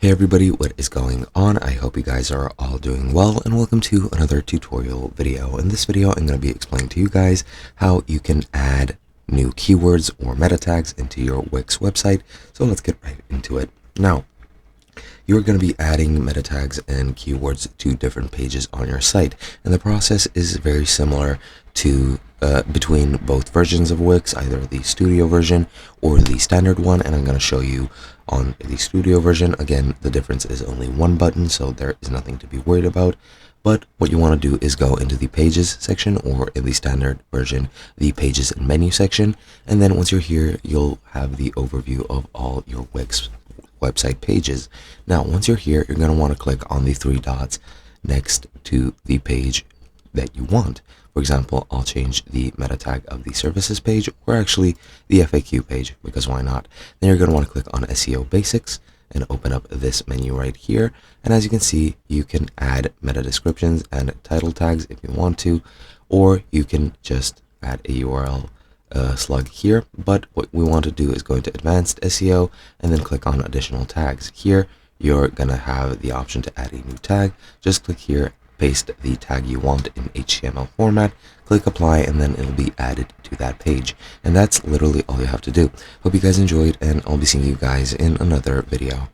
Hey everybody, what is going on? I hope you guys are all doing well, and welcome to another tutorial video. In this video, I'm going to be explaining to you guys how you can add new keywords or meta tags into your Wix website. So let's get right into it. Now, you're going to be adding meta tags and keywords to different pages on your site, and the process is very similar to between both versions of Wix, either the studio version or the standard one, and I'm going to show you on the studio version. Again, the difference is only one button, so there is nothing to be worried about. But what you want to do is go into the pages section, or in the standard version, the pages and menu section, and then once you're here, you'll have the overview of all your Wix website pages. Now, once you're here, you're going to want to click on the three dots next to the page that you want. For example, I'll change the meta tag of the services page, or actually the FAQ page, because why not? Then you're going to want to click on SEO basics and open up this menu right here. And as you can see, you can add meta descriptions and title tags if you want to, or you can just add a URL slug here. But what we want to do is go into advanced SEO and then click on additional tags. Here you're gonna have the option to add a new tag. Just click here, paste the tag you want in HTML format, click apply, and then it'll be added to that page. And that's literally all you have to do. Hope you guys enjoyed, and I'll be seeing you guys in another video.